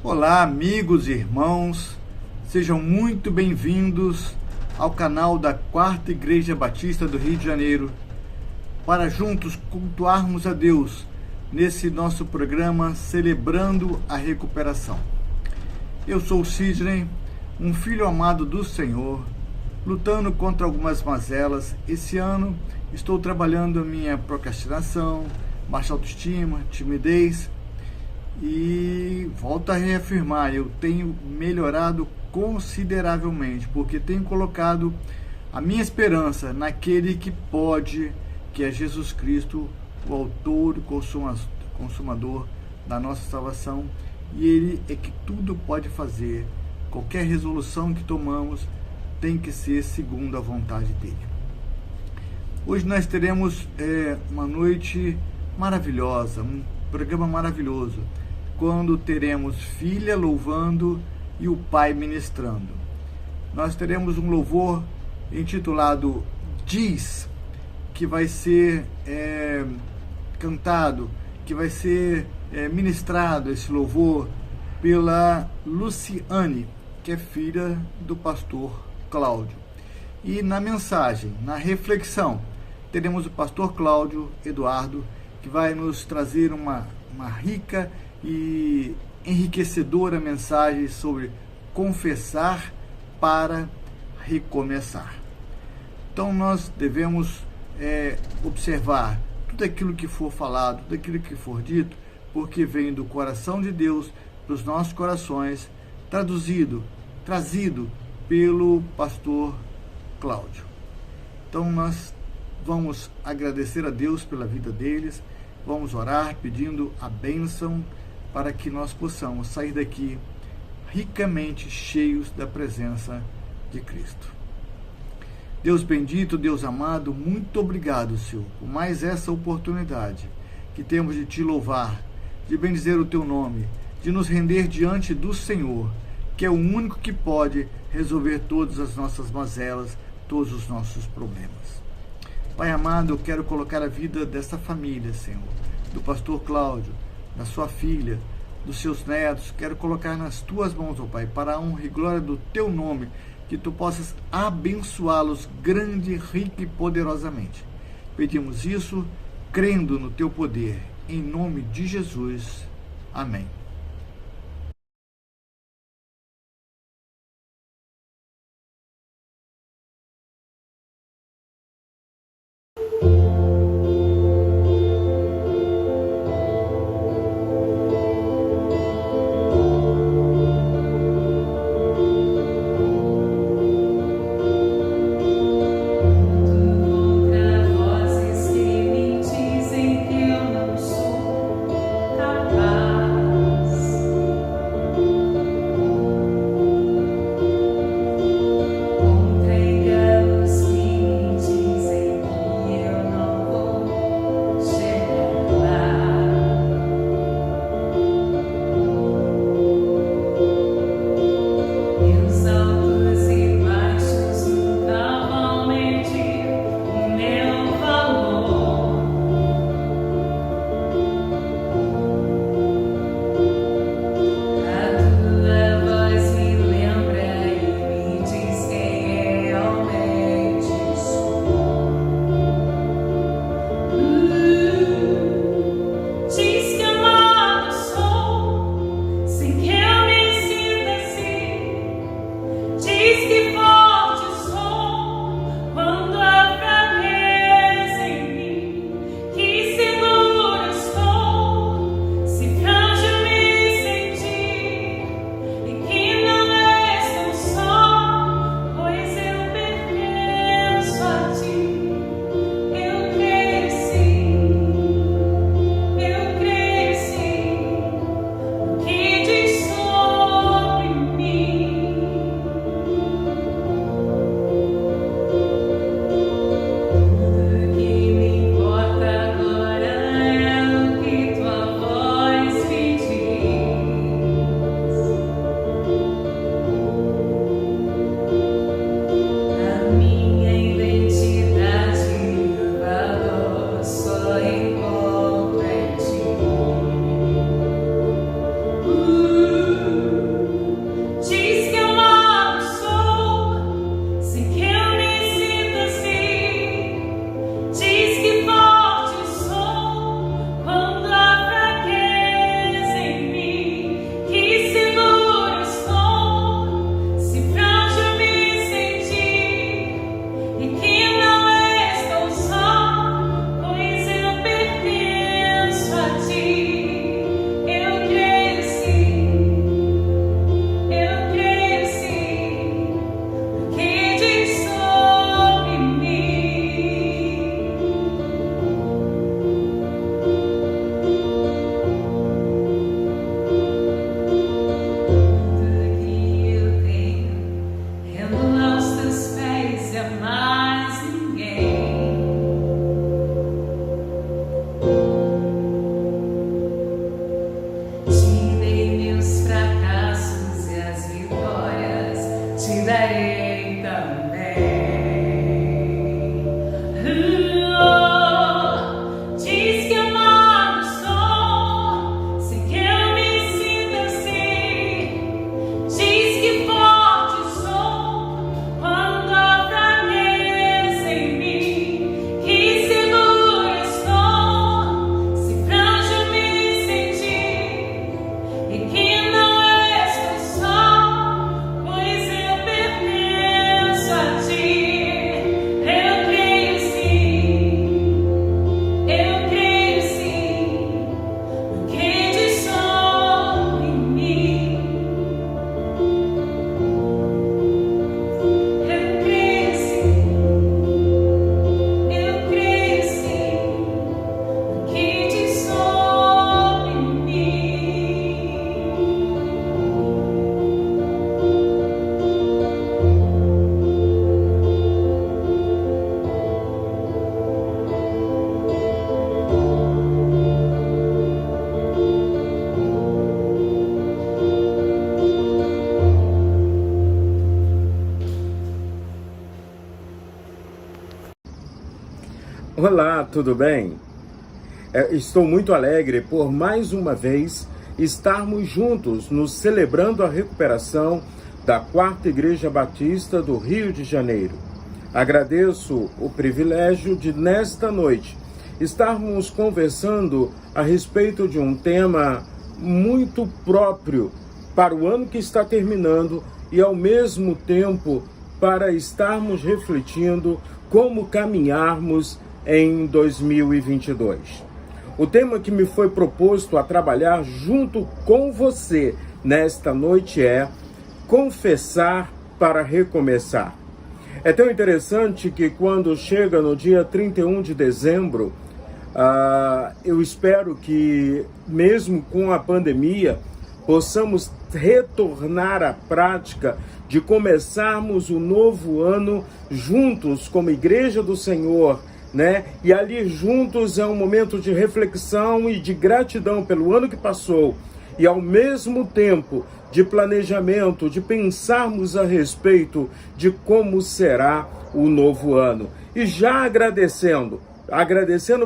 Olá, amigos e irmãos, sejam muito bem-vindos ao canal da Quarta Igreja Batista do Rio de Janeiro, para juntos cultuarmos a Deus nesse nosso programa Celebrando a Recuperação. Eu sou Sidney, um filho amado do Senhor, lutando contra algumas mazelas. Esse ano estou trabalhando a minha procrastinação, baixa autoestima, timidez. E volto a reafirmar, eu tenho melhorado consideravelmente, porque tenho colocado a minha esperança naquele que pode, que é Jesus Cristo, o autor e consumador da nossa salvação, e Ele é que tudo pode fazer. Qualquer resolução que tomamos tem que ser segundo a vontade dEle. Hoje nós teremos uma noite maravilhosa, um programa maravilhoso, quando teremos filha louvando e o pai ministrando. Nós teremos um louvor intitulado Diz, que vai ser cantado, que vai ser ministrado esse louvor pela Luciane, que é filha do pastor Cláudio. E na mensagem, na reflexão, teremos o pastor Cláudio Eduardo, que vai nos trazer uma rica e enriquecedora mensagem sobre confessar para recomeçar. Então nós devemos observar tudo aquilo que for falado, tudo aquilo que for dito, porque vem do coração de Deus para os nossos corações, trazido pelo pastor Cláudio. Então nós vamos agradecer a Deus pela vida deles, vamos orar pedindo a bênção para que nós possamos sair daqui ricamente cheios da presença de Cristo. Deus bendito, Deus amado, muito obrigado, Senhor, por mais essa oportunidade que temos de te louvar, de bendizer o teu nome, de nos render diante do Senhor, que é o único que pode resolver todas as nossas mazelas, todos os nossos problemas. Pai amado, eu quero colocar a vida dessa família, Senhor, do pastor Cláudio, da sua filha, dos seus netos, quero colocar nas tuas mãos, ó Pai, para a honra e glória do teu nome, que tu possas abençoá-los grande, rica e poderosamente. Pedimos isso, crendo no teu poder, em nome de Jesus. Amém. Vozes que me dizem que eu não sou capaz. te darei também. Diz que amado sou, se que eu me sinto assim. Diz que forte sou, quando há fraqueza em mim. Que seguro estou, se frágil me sentir. E que não estou só, pois eu pertenço a ti. Eu creio sim, no que diz sobre mim. Eu creio sim, no que diz sobre mim. Olá, tudo bem? Estou muito alegre por mais uma vez estarmos juntos nos celebrando a recuperação da Quarta Igreja Batista do Rio de Janeiro. Agradeço o privilégio de, nesta noite, estarmos conversando a respeito de um tema muito próprio para o ano que está terminando e, ao mesmo tempo, para estarmos refletindo como caminharmos em 2022. O tema que me foi proposto a trabalhar junto com você nesta noite é confessar para recomeçar. É tão interessante que quando chega no dia 31 de dezembro, eu espero que, mesmo com a pandemia, possamos retornar à prática de começarmos o novo ano juntos como Igreja do Senhor, né? E ali juntos é um momento de reflexão e de gratidão pelo ano que passou e, ao mesmo tempo, de planejamento, de pensarmos a respeito de como será o novo ano. E já agradecendo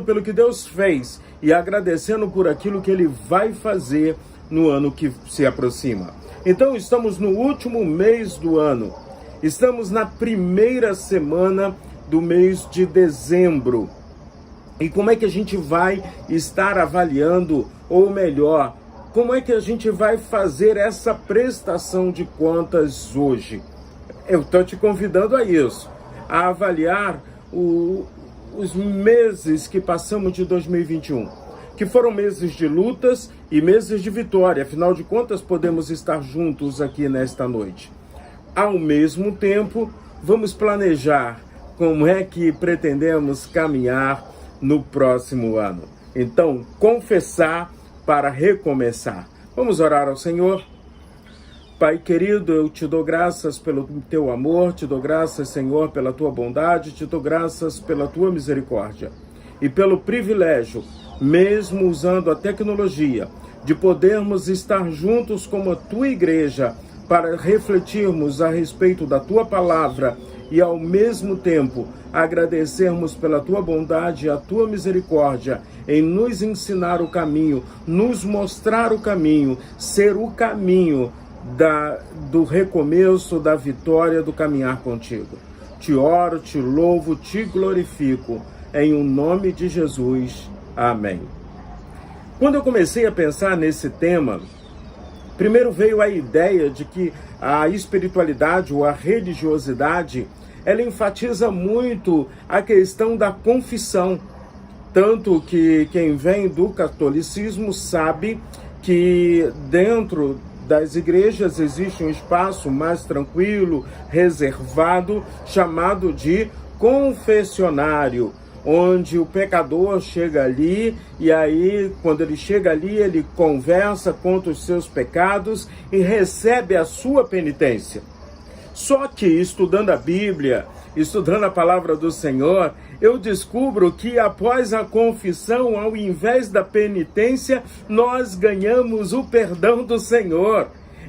pelo que Deus fez e agradecendo por aquilo que Ele vai fazer no ano que se aproxima. Então, estamos no último mês do ano. Estamos na primeira semana do mês de dezembro. E como é que a gente vai estar avaliando, ou melhor, como é que a gente vai fazer essa prestação de contas hoje? Eu estou te convidando a isso, a avaliar os meses que passamos de 2021, que foram meses de lutas e meses de vitória. Afinal de contas, podemos estar juntos aqui nesta noite. Ao mesmo tempo, vamos planejar como é que pretendemos caminhar no próximo ano. Então, confessar para recomeçar. Vamos orar ao Senhor? Pai querido, eu te dou graças pelo teu amor, te dou graças, Senhor, pela tua bondade, te dou graças pela tua misericórdia e pelo privilégio, mesmo usando a tecnologia, de podermos estar juntos como a tua igreja para refletirmos a respeito da tua palavra e, ao mesmo tempo, agradecermos pela tua bondade e a tua misericórdia em nos ensinar o caminho, nos mostrar o caminho, ser o caminho do recomeço, da vitória, do caminhar contigo. Te oro, te louvo, te glorifico, em o nome de Jesus. Amém. Quando eu comecei a pensar nesse tema, primeiro veio a ideia de que a espiritualidade ou a religiosidade, ela enfatiza muito a questão da confissão. Tanto que quem vem do catolicismo sabe que dentro das igrejas existe um espaço mais tranquilo, reservado, chamado de confessionário, onde o pecador chega ali e aí, quando ele chega ali, ele conversa, conta os seus pecados e recebe a sua penitência. Só que, estudando a Bíblia, estudando a palavra do Senhor, eu descubro que após a confissão, ao invés da penitência, nós ganhamos o perdão do Senhor.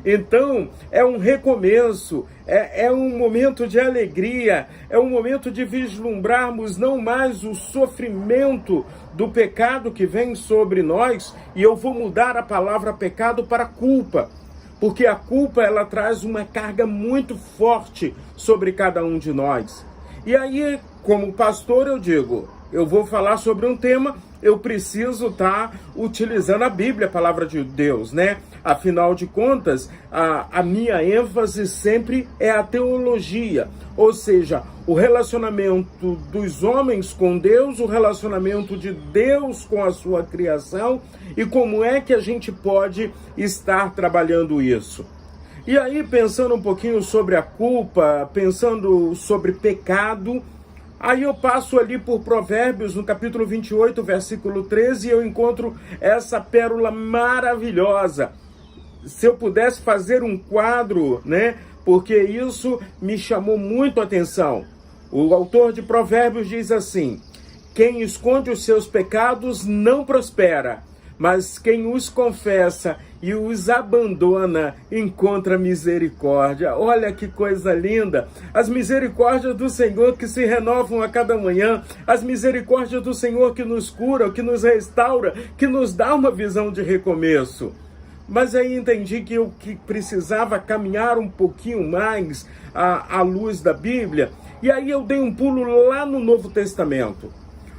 Então, é um recomeço, é um momento de alegria, é um momento de vislumbrarmos não mais o sofrimento do pecado que vem sobre nós, e eu vou mudar a palavra pecado para culpa, porque a culpa ela traz uma carga muito forte sobre cada um de nós. E aí, como pastor, eu digo, eu vou falar sobre um tema, eu preciso estar utilizando a Bíblia, a palavra de Deus, né? Afinal de contas, a minha ênfase sempre é a teologia, ou seja, o relacionamento dos homens com Deus, o relacionamento de Deus com a sua criação e como é que a gente pode estar trabalhando isso. E aí, pensando um pouquinho sobre a culpa, pensando sobre pecado, aí eu passo ali por Provérbios, no capítulo 28, versículo 13, e eu encontro essa pérola maravilhosa. Se eu pudesse fazer um quadro, né? Porque isso me chamou muito a atenção. O autor de Provérbios diz assim: quem esconde os seus pecados não prospera, mas quem os confessa e os abandona encontra misericórdia. Olha que coisa linda! As misericórdias do Senhor que se renovam a cada manhã, as misericórdias do Senhor que nos cura, que nos restaura, que nos dá uma visão de recomeço. Mas aí entendi que eu precisava caminhar um pouquinho mais à luz da Bíblia, e aí eu dei um pulo lá no Novo Testamento.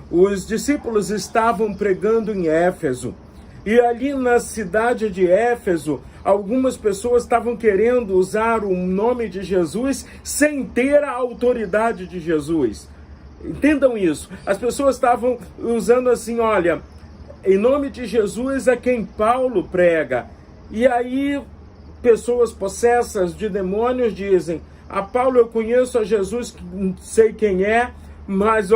Os discípulos estavam pregando em Éfeso, e ali na cidade de Éfeso, algumas pessoas estavam querendo usar o nome de Jesus sem ter a autoridade de Jesus. Entendam isso. As pessoas estavam usando assim, olha, em nome de Jesus é quem Paulo prega. E aí, pessoas possessas de demônios dizem, a Paulo eu conheço, a Jesus sei quem é, mas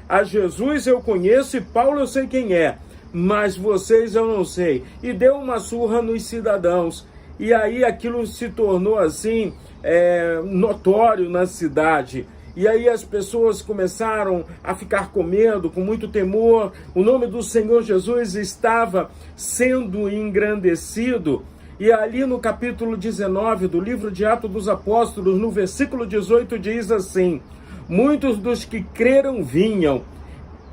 a Jesus eu conheço e Paulo eu sei quem é, mas vocês eu não sei. E deu uma surra nos cidadãos. E aí aquilo se tornou assim, notório na cidade. E aí as pessoas começaram a ficar com medo, com muito temor. O nome do Senhor Jesus estava sendo engrandecido. E ali no capítulo 19 do livro de Atos dos Apóstolos, no versículo 18, diz assim: muitos dos que creram vinham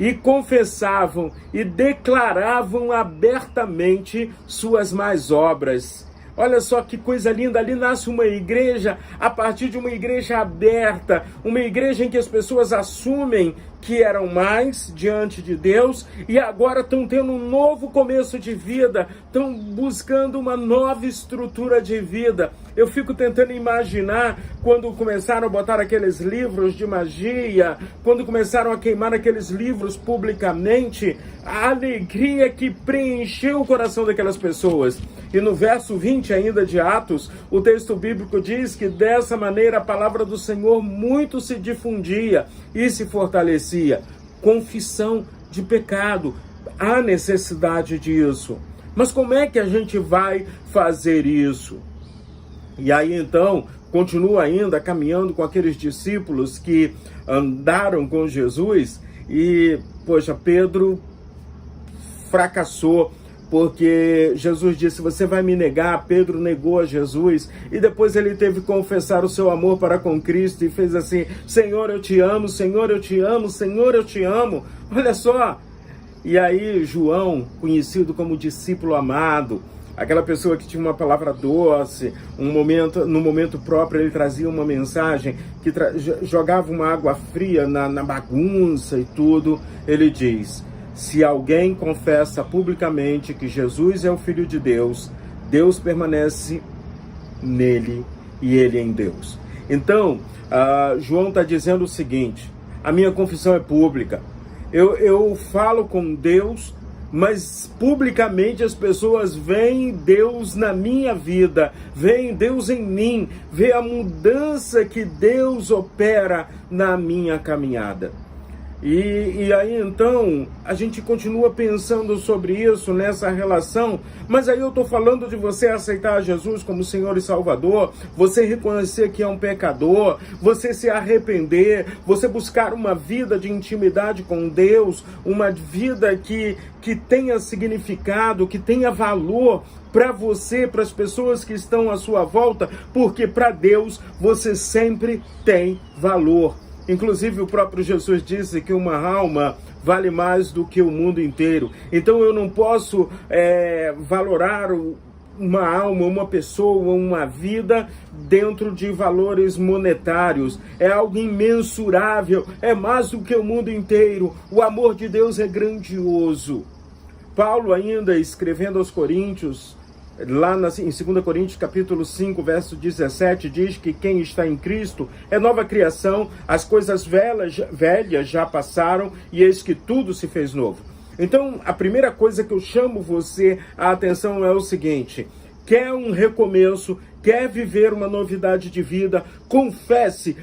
e confessavam e declaravam abertamente suas más obras. Olha só que coisa linda, ali nasce uma igreja a partir de uma igreja aberta, uma igreja em que as pessoas assumem que eram mais diante de Deus e agora estão tendo um novo começo de vida, estão buscando uma nova estrutura de vida. Eu fico tentando imaginar quando começaram a botar aqueles livros de magia, quando começaram a queimar aqueles livros publicamente, a alegria que preencheu o coração daquelas pessoas. E no verso 20 ainda de Atos, o texto bíblico diz que dessa maneira a palavra do Senhor muito se difundia e se fortalecia. Confissão de pecado, há necessidade disso. Mas como é que a gente vai fazer isso? E aí então, continua ainda caminhando com aqueles discípulos que andaram com Jesus e, poxa, Pedro fracassou, porque Jesus disse, você vai me negar. Pedro negou a Jesus e depois ele teve que confessar o seu amor para com Cristo e fez assim, Senhor, eu te amo, Senhor, eu te amo, Senhor, eu te amo. Olha só. E aí João, conhecido como discípulo amado, aquela pessoa que tinha uma palavra doce, no momento próprio ele trazia uma mensagem que jogava uma água fria na bagunça e tudo, ele diz, se alguém confessa publicamente que Jesus é o Filho de Deus, Deus permanece nele e ele em Deus. Então, João está dizendo o seguinte, a minha confissão é pública, eu falo com Deus, mas publicamente as pessoas veem Deus na minha vida, veem Deus em mim, veem a mudança que Deus opera na minha caminhada. E aí então a gente continua pensando sobre isso, nessa relação, mas aí eu estou falando de você aceitar Jesus como Senhor e Salvador, você reconhecer que é um pecador, você se arrepender, você buscar uma vida de intimidade com Deus, uma vida que tenha significado, que tenha valor para você, para as pessoas que estão à sua volta, porque para Deus você sempre tem valor. Inclusive o próprio Jesus disse que uma alma vale mais do que o mundo inteiro. Então eu não posso valorar uma alma, uma pessoa, uma vida dentro de valores monetários. É algo imensurável, é mais do que o mundo inteiro. O amor de Deus é grandioso. Paulo ainda escrevendo aos Coríntios, lá em 2 Coríntios capítulo 5, verso 17, diz que quem está em Cristo é nova criação, as coisas velhas já passaram e eis que tudo se fez novo. Então, a primeira coisa que eu chamo você a atenção é o seguinte: quer um recomeço, quer viver uma novidade de vida, confesse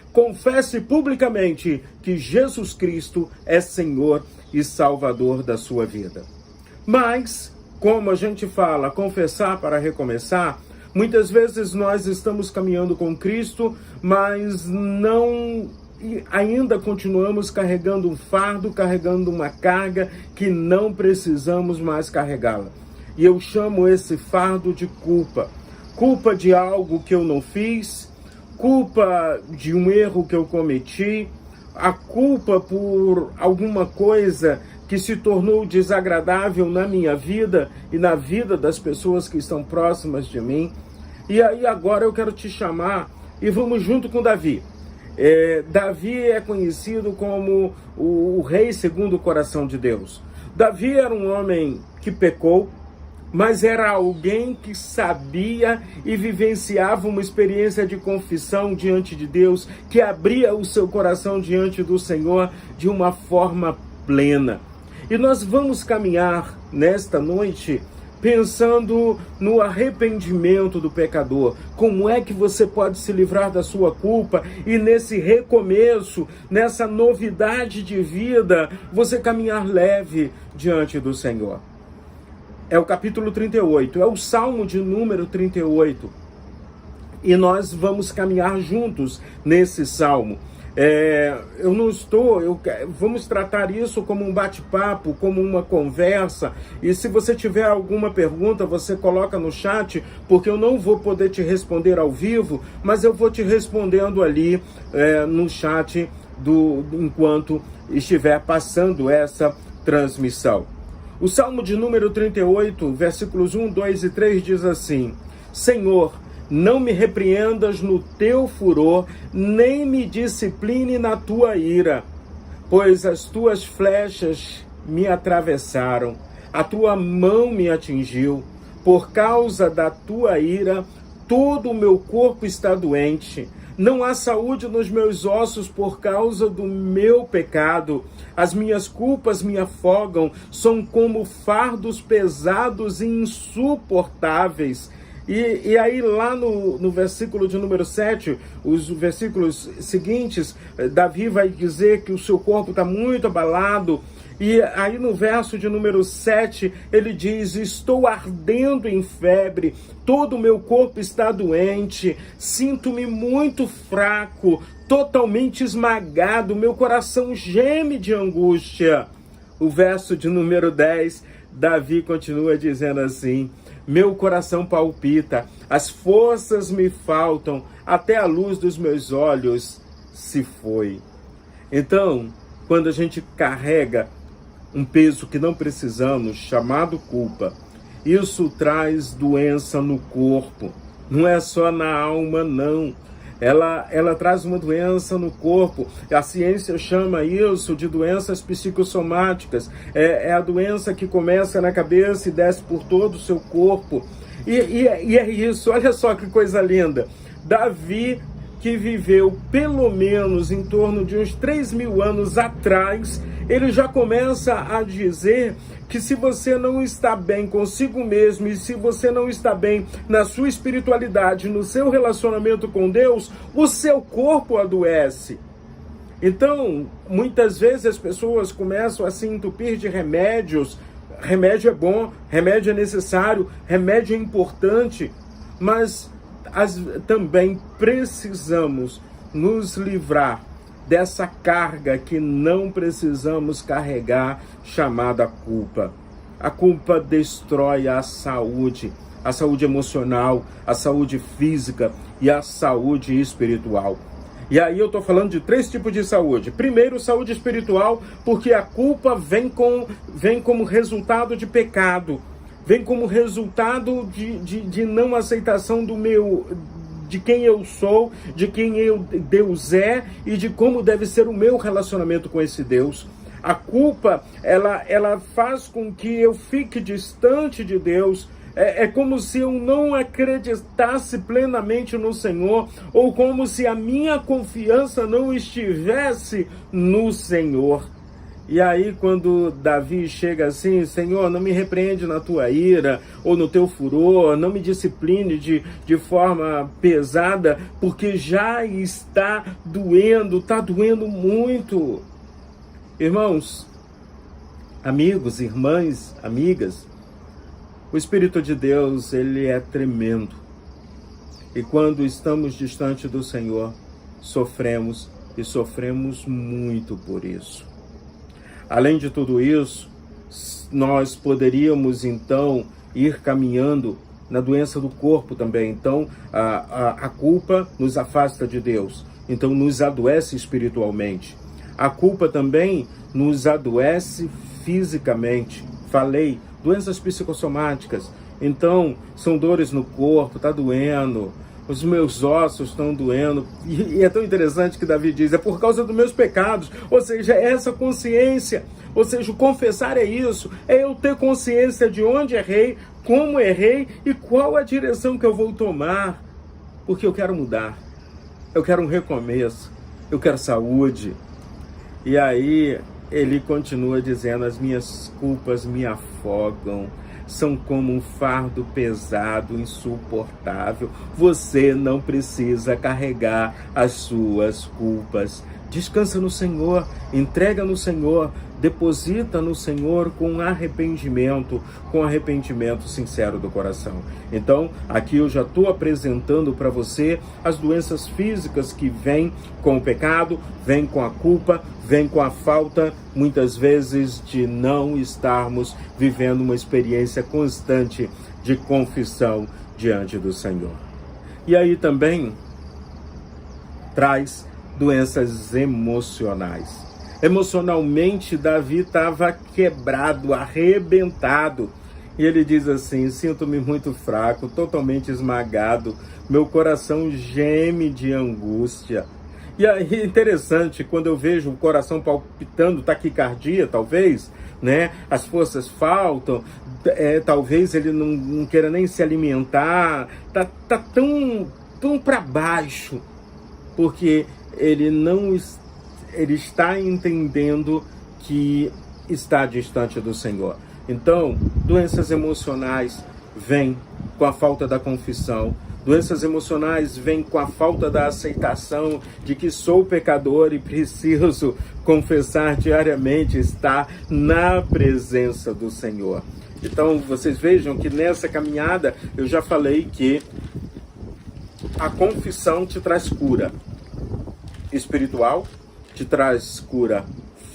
publicamente que Jesus Cristo é Senhor e Salvador da sua vida. Mas, como a gente fala, confessar para recomeçar, muitas vezes nós estamos caminhando com Cristo, mas ainda continuamos carregando um fardo, carregando uma carga que não precisamos mais carregá-la. E eu chamo esse fardo de culpa. Culpa de algo que eu não fiz, culpa de um erro que eu cometi, a culpa por alguma coisa que se tornou desagradável na minha vida e na vida das pessoas que estão próximas de mim. E aí agora eu quero te chamar e vamos junto com Davi. Davi é conhecido como o rei segundo o coração de Deus. Davi era um homem que pecou, mas era alguém que sabia e vivenciava uma experiência de confissão diante de Deus, que abria o seu coração diante do Senhor de uma forma plena. E nós vamos caminhar nesta noite pensando no arrependimento do pecador. Como é que você pode se livrar da sua culpa e nesse recomeço, nessa novidade de vida, você caminhar leve diante do Senhor. É o capítulo 38, é o Salmo de número 38. E nós vamos caminhar juntos nesse Salmo. Vamos tratar isso como um bate-papo, como uma conversa, e se você tiver alguma pergunta, você coloca no chat, porque eu não vou poder te responder ao vivo, mas eu vou te respondendo ali no chat enquanto estiver passando essa transmissão. O Salmo de número 38, versículos 1, 2 e 3 diz assim: Senhor, não me repreendas no teu furor, nem me discipline na tua ira, pois as tuas flechas me atravessaram, a tua mão me atingiu. Por causa da tua ira, todo o meu corpo está doente. Não há saúde nos meus ossos por causa do meu pecado. As minhas culpas me afogam, são como fardos pesados e insuportáveis. E aí lá no versículo de número 7, os versículos seguintes, Davi vai dizer que o seu corpo está muito abalado. E aí no verso de número 7, ele diz: estou ardendo em febre, todo o meu corpo está doente, sinto-me muito fraco, totalmente esmagado, meu coração geme de angústia. O verso de número 10, Davi continua dizendo assim: meu coração palpita, as forças me faltam, até a luz dos meus olhos se foi. Então, quando a gente carrega um peso que não precisamos, chamado culpa, isso traz doença no corpo. Não é só na alma, não. Ela traz uma doença no corpo. A ciência chama isso de doenças psicossomáticas. É a doença que começa na cabeça e desce por todo o seu corpo. E é isso, olha só que coisa linda. Davi, que viveu pelo menos em torno de uns 3.000 anos atrás, ele já começa a dizer que se você não está bem consigo mesmo e se você não está bem na sua espiritualidade, no seu relacionamento com Deus, o seu corpo adoece. Então, muitas vezes as pessoas começam a se entupir de remédios. Remédio é bom, remédio é necessário, remédio é importante, mas também precisamos nos livrar dessa carga que não precisamos carregar, chamada culpa. A culpa destrói a saúde emocional, a saúde física e a saúde espiritual. E aí eu estou falando de 3 tipos de saúde. Primeiro, saúde espiritual, porque a culpa vem como resultado de pecado, vem como resultado de não aceitação de quem eu sou, de quem Deus é e de como deve ser o meu relacionamento com esse Deus. A culpa, ela faz com que eu fique distante de Deus. É como se eu não acreditasse plenamente no Senhor, ou como se a minha confiança não estivesse no Senhor. E aí quando Davi chega assim, Senhor, não me repreende na tua ira, ou no teu furor, não me discipline de forma pesada, porque já está doendo muito. Irmãos, amigos, irmãs, amigas, o Espírito de Deus, ele é tremendo. E quando estamos distante do Senhor, sofremos e sofremos muito por isso. Além de tudo isso, nós poderíamos então ir caminhando na doença do corpo também. Então, a culpa nos afasta de Deus. Então, nos adoece espiritualmente. A culpa também nos adoece fisicamente. Falei, doenças psicossomáticas. Então, são dores no corpo, está doendo, os meus ossos estão doendo. E é tão interessante que Davi diz, é por causa dos meus pecados. Ou seja, é essa consciência. Ou seja, o confessar é isso. É eu ter consciência de onde errei, como errei e qual a direção que eu vou tomar. Porque eu quero mudar. Eu quero um recomeço. Eu quero saúde. E aí ele continua dizendo, as minhas culpas me afogam, são como um fardo pesado, insuportável. Você não precisa carregar as suas culpas. Descansa no Senhor, entrega no Senhor, deposita no Senhor com arrependimento sincero do coração. Então, aqui eu já estou apresentando para você as doenças físicas que vêm com o pecado, vêm com a culpa, vêm com a falta, muitas vezes, de não estarmos vivendo uma experiência constante de confissão diante do Senhor. E aí também traz doenças emocionais. Emocionalmente, Davi estava quebrado, arrebentado. E ele diz assim, sinto-me muito fraco, totalmente esmagado, meu coração geme de angústia. E aí é interessante, quando eu vejo o coração palpitando, taquicardia talvez, né? As forças faltam, talvez ele não queira nem se alimentar, tá tão para baixo, porque ele está entendendo que está distante do Senhor. Então, doenças emocionais vêm com a falta da confissão. Doenças emocionais vêm com a falta da aceitação de que sou pecador e preciso confessar diariamente, estar na presença do Senhor. Então, vocês vejam que nessa caminhada eu já falei que a confissão te traz cura espiritual, te traz cura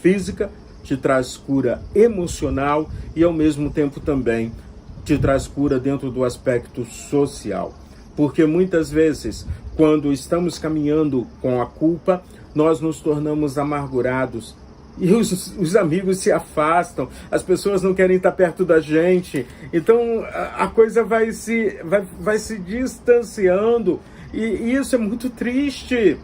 física, te traz cura emocional e ao mesmo tempo também te traz cura dentro do aspecto social. Porque muitas vezes, quando estamos caminhando com a culpa, nós nos tornamos amargurados e os amigos se afastam, as pessoas não querem estar perto da gente, então a coisa vai se distanciando e isso é muito triste.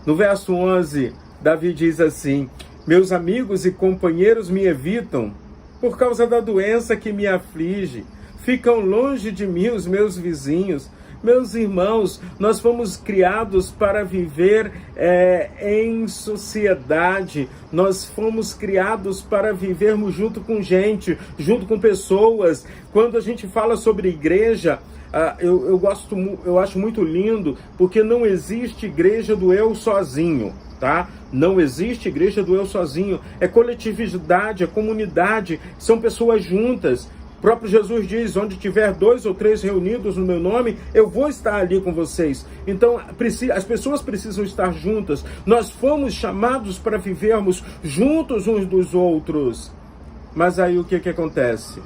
No verso 11, Davi diz assim, meus amigos e companheiros me evitam por causa da doença que me aflige, ficam longe de mim os meus vizinhos. Meus irmãos, nós fomos criados para viver em sociedade, nós fomos criados para vivermos junto com gente, junto com pessoas. Quando a gente fala sobre igreja, eu acho muito lindo, porque não existe igreja do eu sozinho, tá? Não existe igreja do eu sozinho. É coletividade, é comunidade, são pessoas juntas. O próprio Jesus diz: onde tiver 2 ou 3 reunidos no meu nome, eu vou estar ali com vocês. Então, as pessoas precisam estar juntas. Nós fomos chamados para vivermos juntos uns dos outros. Mas aí o que acontece?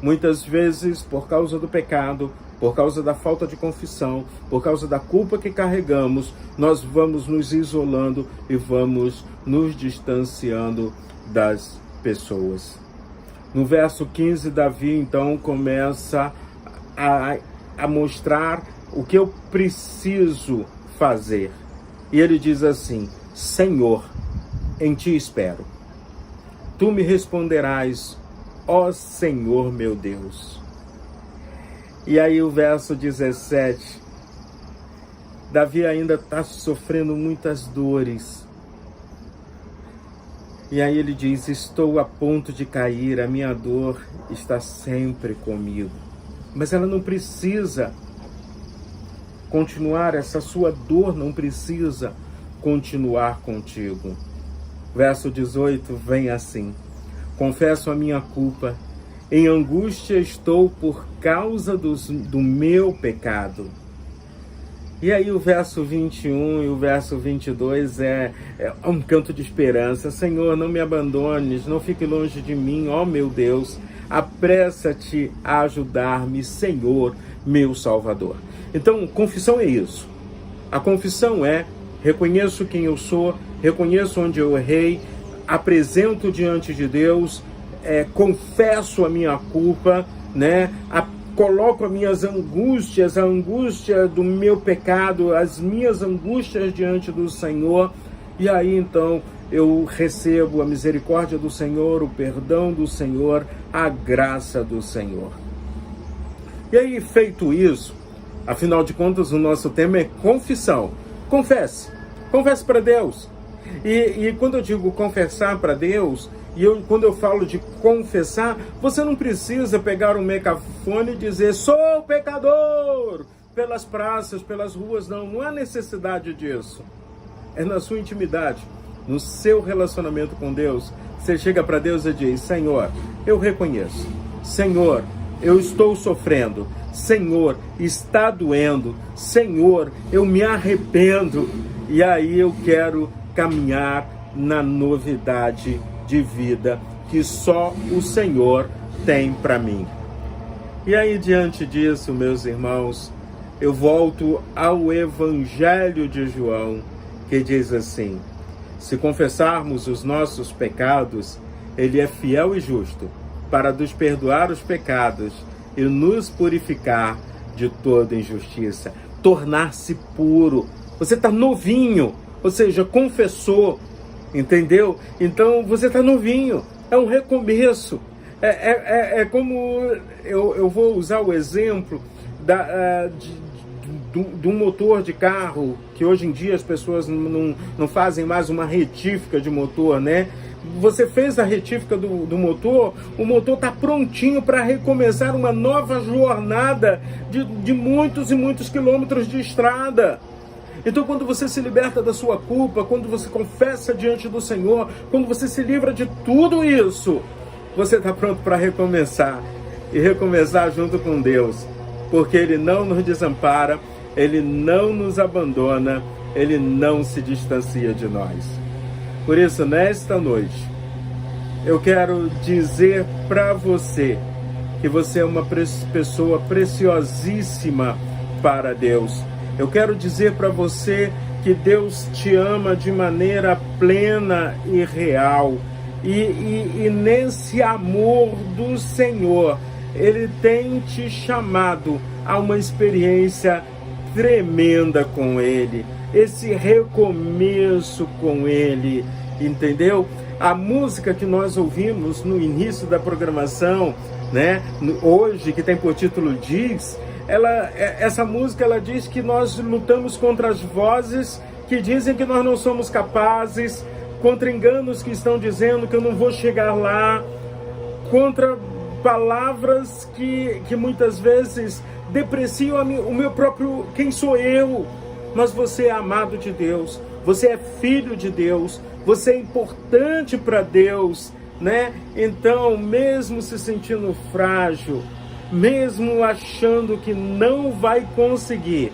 Muitas vezes, por causa do pecado, por causa da falta de confissão, por causa da culpa que carregamos, nós vamos nos isolando e vamos nos distanciando das pessoas. No verso 15, Davi, então, começa a mostrar o que eu preciso fazer. E ele diz assim: Senhor, em ti espero. Tu me responderás, ó Senhor meu Deus. E aí o verso 17, Davi ainda está sofrendo muitas dores. E aí ele diz: estou a ponto de cair, a minha dor está sempre comigo. Mas ela não precisa continuar, essa sua dor não precisa continuar contigo. Verso 18 vem assim: confesso a minha culpa, em angústia estou por causa do meu pecado. E aí o verso 21 e o verso 22 é um canto de esperança. Senhor, não me abandones, não fique longe de mim, ó meu Deus. Apressa-te a ajudar-me, Senhor, meu Salvador. Então, confissão é isso. A confissão é: reconheço quem eu sou, reconheço onde eu errei, apresento diante de Deus, confesso a minha culpa, né? Coloco as minhas angústias, a angústia do meu pecado, as minhas angústias diante do Senhor. E aí então eu recebo a misericórdia do Senhor, o perdão do Senhor, a graça do Senhor. E aí, feito isso, afinal de contas, o nosso tema é confissão. Confesse para Deus. E quando eu digo confessar para Deus, quando eu falo de confessar, você não precisa pegar um megafone e dizer: sou pecador, pelas praças, pelas ruas. Não há necessidade disso. É na sua intimidade, no seu relacionamento com Deus. Você chega para Deus e diz: Senhor, eu reconheço. Senhor, eu estou sofrendo. Senhor, está doendo. Senhor, eu me arrependo. E aí eu quero caminhar na novidade de vida que só o Senhor tem para mim. E aí, diante disso, meus irmãos, eu volto ao Evangelho de João, que diz assim: se confessarmos os nossos pecados, Ele é fiel e justo para nos perdoar os pecados e nos purificar de toda injustiça. Tornar-se puro. Você está novinho, ou seja, confessou, entendeu? Então você está novinho, é um recomeço. É como, eu vou usar o exemplo do motor de carro, que hoje em dia as pessoas não fazem mais uma retífica de motor, né? Você fez a retífica do motor, o motor está prontinho para recomeçar uma nova jornada de muitos e muitos quilômetros de estrada. Então, quando você se liberta da sua culpa, quando você confessa diante do Senhor, quando você se livra de tudo isso, você está pronto para recomeçar. E recomeçar junto com Deus. Porque Ele não nos desampara, Ele não nos abandona, Ele não se distancia de nós. Por isso, nesta noite, eu quero dizer para você que você é uma pessoa preciosíssima para Deus. Eu quero dizer para você que Deus te ama de maneira plena e real. E nesse amor do Senhor, Ele tem te chamado a uma experiência tremenda com Ele. Esse recomeço com Ele, entendeu? A música que nós ouvimos no início da programação, né, hoje, que tem por título Diz, essa música ela diz que nós lutamos contra as vozes que dizem que nós não somos capazes, contra enganos que estão dizendo que eu não vou chegar lá, contra palavras que muitas vezes deprecio o meu próprio, quem sou eu? Mas você é amado de Deus, você é filho de Deus, você é importante para Deus, né? Então, mesmo se sentindo frágil, mesmo achando que não vai conseguir,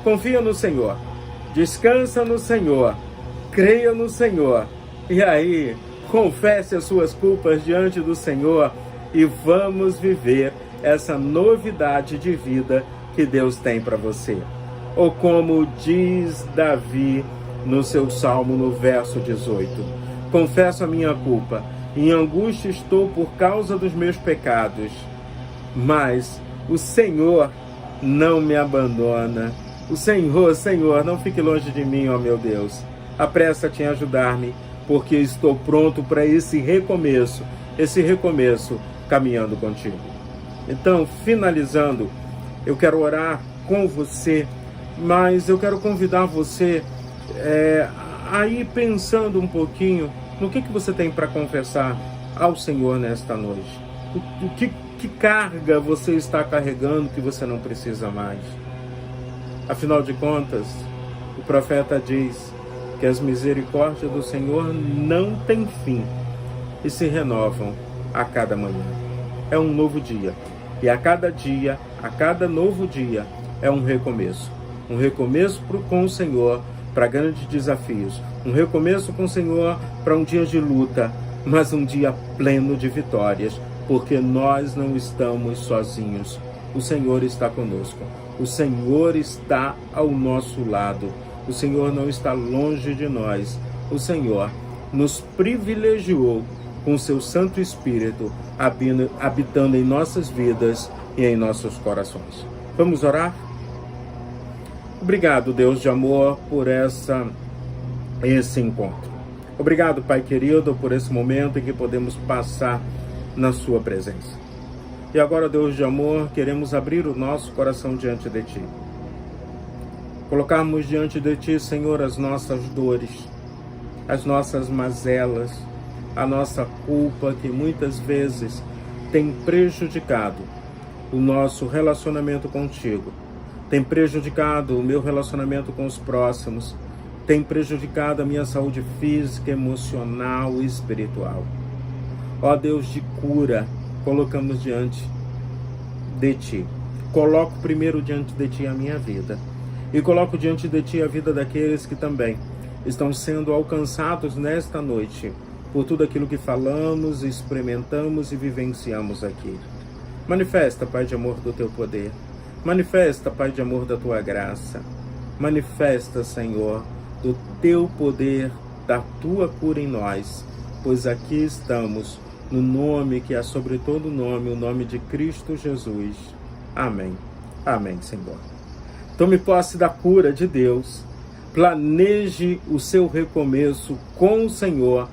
confia no Senhor, descansa no Senhor, creia no Senhor, e aí confesse as suas culpas diante do Senhor e vamos viver essa novidade de vida que Deus tem para você. Ou como diz Davi no seu Salmo, no verso 18, confesso a minha culpa, em angústia estou por causa dos meus pecados, mas o Senhor não me abandona. O Senhor, não fique longe de mim, ó meu Deus. Apressa-te em ajudar-me, porque estou pronto para esse recomeço caminhando contigo. Então, finalizando, eu quero orar com você, mas eu quero convidar você a ir pensando um pouquinho no que você tem para confessar ao Senhor nesta noite. Que carga você está carregando que você não precisa mais? Afinal de contas, o profeta diz que as misericórdias do Senhor não têm fim e se renovam a cada manhã. É um novo dia. E a cada novo dia, é um recomeço. Um recomeço com o Senhor para grandes desafios. Um recomeço com o Senhor para um dia de luta, mas um dia pleno de vitórias, porque nós não estamos sozinhos. O Senhor está conosco. O Senhor está ao nosso lado. O Senhor não está longe de nós. O Senhor nos privilegiou com seu Santo Espírito habitando em nossas vidas e em nossos corações. Vamos orar? Obrigado, Deus de amor, por esse encontro. Obrigado, Pai querido, por esse momento em que podemos passar na sua presença. E agora, Deus de amor, queremos abrir o nosso coração diante de Ti. Colocarmos diante de Ti, Senhor, as nossas dores, as nossas mazelas, a nossa culpa que muitas vezes tem prejudicado o nosso relacionamento contigo, tem prejudicado o meu relacionamento com os próximos, tem prejudicado a minha saúde física, emocional e espiritual. Ó Deus de cura, colocamos diante de Ti. Coloco primeiro diante de Ti a minha vida e coloco diante de Ti a vida daqueles que também estão sendo alcançados nesta noite por tudo aquilo que falamos, experimentamos e vivenciamos aqui. Manifesta, Pai de amor, do Teu poder. Manifesta, Pai de amor, da Tua graça. Manifesta, Senhor, do Teu poder, da Tua cura em nós, pois aqui estamos no nome que é sobre todo nome, o nome de Cristo Jesus. Amém. Amém, Senhor. Tome posse da cura de Deus. Planeje o seu recomeço com o Senhor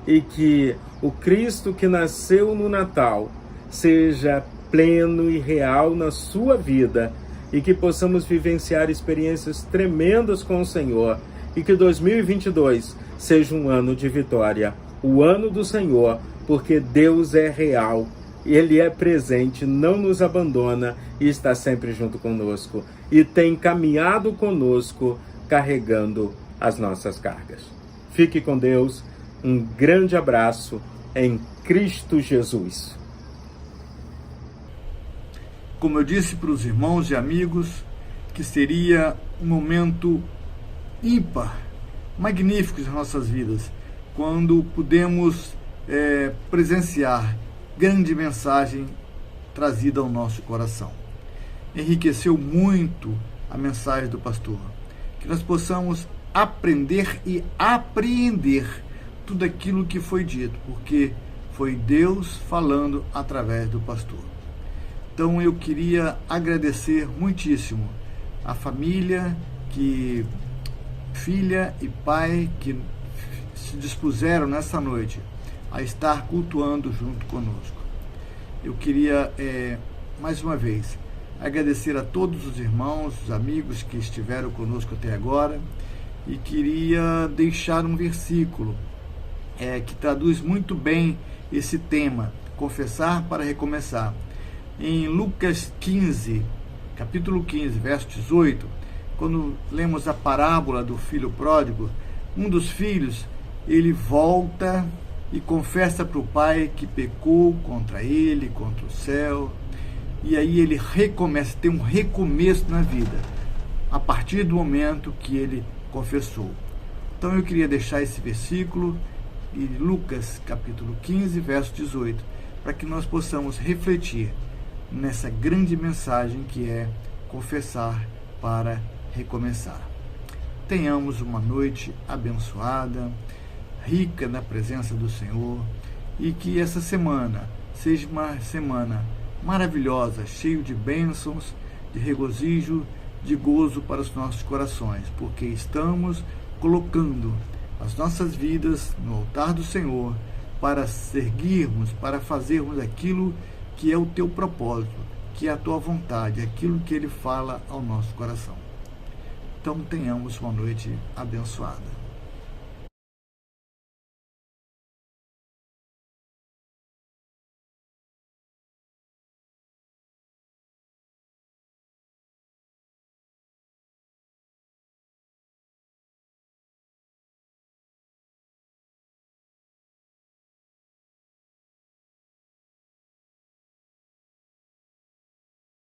e que o Cristo que nasceu no Natal seja pleno e real na sua vida e que possamos vivenciar experiências tremendas com o Senhor e que 2022 seja um ano de vitória, o ano do Senhor, porque Deus é real, Ele é presente, não nos abandona e está sempre junto conosco e tem caminhado conosco carregando as nossas cargas. Fique com Deus. Um grande abraço em Cristo Jesus. Como eu disse para os irmãos e amigos, que seria um momento ímpar, magnífico em nossas vidas, quando pudemos presenciar grande mensagem trazida ao nosso coração. Enriqueceu muito a mensagem do pastor. Que nós possamos aprender e apreender tudo aquilo que foi dito, porque foi Deus falando através do pastor. Então eu queria agradecer muitíssimo a família, filha e pai que se dispuseram nessa noite a estar cultuando junto conosco. Eu queria, mais uma vez, agradecer a todos os irmãos, os amigos que estiveram conosco até agora e queria deixar um versículo que traduz muito bem esse tema, confessar para recomeçar. Em Lucas 15, capítulo 15, verso 18, quando lemos a parábola do filho pródigo, um dos filhos, ele volta e confessa para o pai que pecou contra ele, contra o céu, e aí ele recomeça, tem um recomeço na vida, a partir do momento que ele confessou. Então eu queria deixar esse versículo, em Lucas capítulo 15, verso 18, para que nós possamos refletir nessa grande mensagem que é confessar para recomeçar. Tenhamos uma noite abençoada, rica na presença do Senhor, e que essa semana seja uma semana maravilhosa, cheia de bênçãos, de regozijo, de gozo para os nossos corações, porque estamos colocando as nossas vidas no altar do Senhor para seguirmos, para fazermos aquilo que é o teu propósito, que é a tua vontade, aquilo que Ele fala ao nosso coração. Então tenhamos uma noite abençoada.